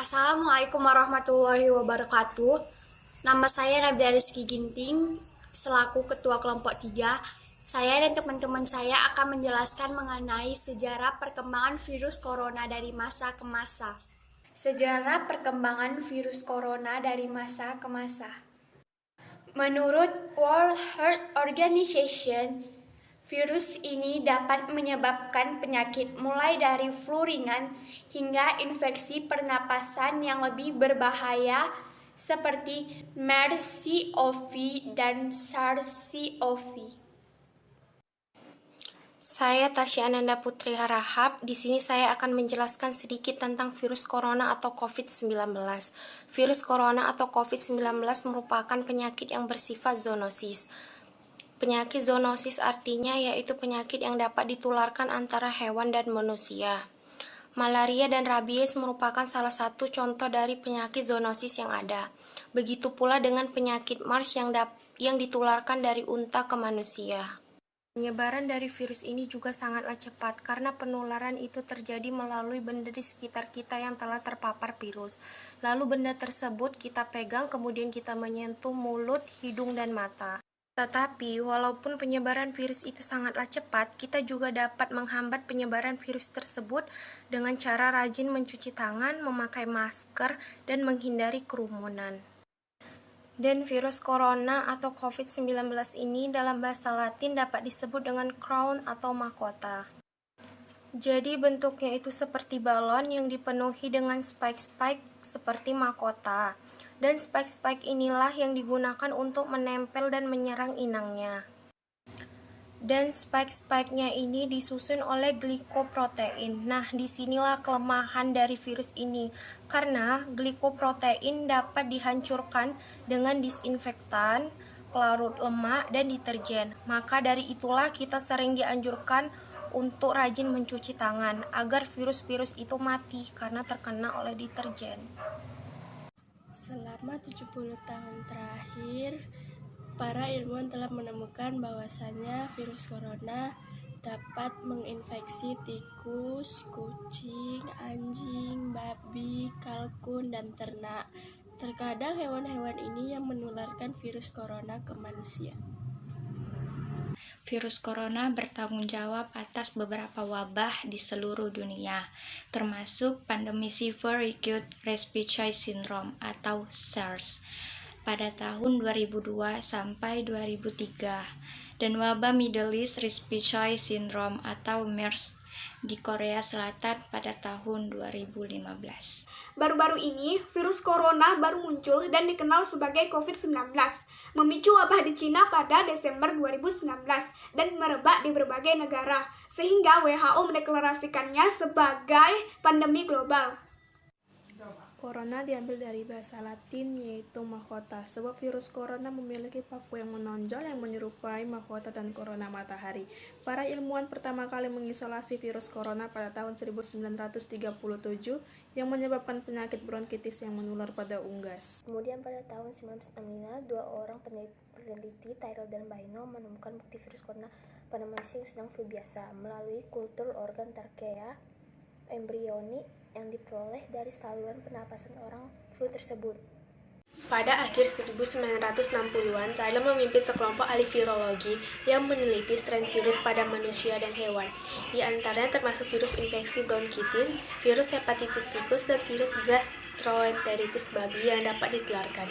Assalamualaikum warahmatullahi wabarakatuh. Nama saya Nabila Rizky Ginting, selaku Ketua Kelompok 3. Saya dan teman-teman saya akan menjelaskan mengenai sejarah perkembangan virus corona dari masa ke masa. Sejarah perkembangan virus corona dari masa ke masa. Menurut World Health Organization, virus ini dapat menyebabkan penyakit mulai dari flu ringan hingga infeksi pernapasan yang lebih berbahaya seperti MERS-CoV dan SARS-CoV. Saya Tasya Ananda Putri Harahap. Di sini saya akan menjelaskan sedikit tentang virus corona atau COVID-19. Virus corona atau COVID-19 merupakan penyakit yang bersifat zoonosis. Penyakit zoonosis artinya yaitu penyakit yang dapat ditularkan antara hewan dan manusia. Malaria dan rabies merupakan salah satu contoh dari penyakit zoonosis yang ada. Begitu pula dengan penyakit MERS yang ditularkan dari unta ke manusia. Penyebaran dari virus ini juga sangatlah cepat karena penularan itu terjadi melalui benda di sekitar kita yang telah terpapar virus. Lalu benda tersebut kita pegang, kemudian kita menyentuh mulut, hidung, dan mata. Tetapi, walaupun penyebaran virus itu sangatlah cepat, kita juga dapat menghambat penyebaran virus tersebut dengan cara rajin mencuci tangan, memakai masker, dan menghindari kerumunan. Dan virus corona atau COVID-19 ini dalam bahasa Latin dapat disebut dengan crown atau mahkota. Jadi bentuknya itu seperti balon yang dipenuhi dengan spike-spike seperti mahkota. Dan spike-spike inilah yang digunakan untuk menempel dan menyerang inangnya. Dan spike-spike-nya ini disusun oleh glikoprotein. Nah, disinilah kelemahan dari virus ini, karena glikoprotein dapat dihancurkan dengan disinfektan, pelarut lemak, dan deterjen. Maka dari itulah kita sering dianjurkan untuk rajin mencuci tangan, agar virus-virus itu mati karena terkena oleh deterjen. Selama 70 tahun terakhir, para ilmuwan telah menemukan bahwasanya virus corona dapat menginfeksi tikus, kucing, anjing, babi, kalkun, dan ternak. Terkadang hewan-hewan ini yang menularkan virus corona ke manusia. Virus corona bertanggung jawab atas beberapa wabah di seluruh dunia, termasuk pandemi Severe Acute Respiratory Syndrome atau SARS pada tahun 2002 sampai 2003 dan wabah Middle East Respiratory Syndrome atau MERS di Korea Selatan pada tahun 2015. Baru-baru ini, virus corona baru muncul dan dikenal sebagai COVID-19, memicu wabah di Cina pada Desember 2019 dan merebak di berbagai negara, sehingga WHO mendeklarasikannya sebagai pandemi global. Corona diambil dari bahasa Latin yaitu mahkota, sebab virus corona memiliki paku yang menonjol yang menyerupai mahkota dan korona matahari. Para ilmuwan pertama kali mengisolasi virus corona pada tahun 1937 yang menyebabkan penyakit bronkitis yang menular pada unggas. Kemudian pada tahun 1965, dua orang peneliti Tyrrell dan Baino menemukan bukti virus corona pada manusia yang sedang flu biasa melalui kultur organ trachea embrionik yang diperoleh dari saluran pernapasan orang flu tersebut. Pada akhir 1960-an, Tyrrell memimpin sekelompok ahli virologi yang meneliti strain virus pada manusia dan hewan. Di antaranya termasuk virus infeksi bronkitis, virus hepatitis tikus, dan virus gastroenteritis babi yang dapat ditularkan,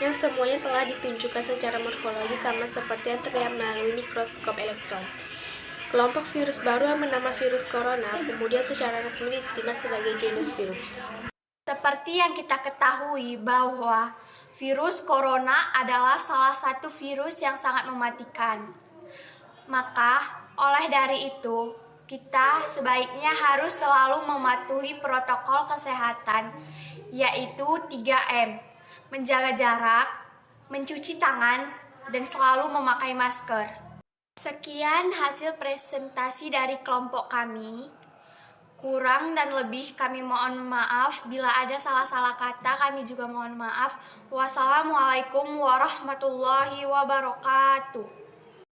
yang semuanya telah ditunjukkan secara morfologi sama seperti yang terlihat melalui mikroskop elektron. Kelompok virus baru yang bernama virus corona kemudian secara resmi diterima sebagai genus virus. Seperti yang kita ketahui bahwa virus corona adalah salah satu virus yang sangat mematikan. Maka, oleh dari itu, kita sebaiknya harus selalu mematuhi protokol kesehatan, yaitu 3M, menjaga jarak, mencuci tangan, dan selalu memakai masker. Sekian hasil presentasi dari kelompok kami. Kurang dan lebih kami mohon maaf. Bila ada salah-salah kata, kami juga mohon maaf. Wassalamualaikum warahmatullahi wabarakatuh.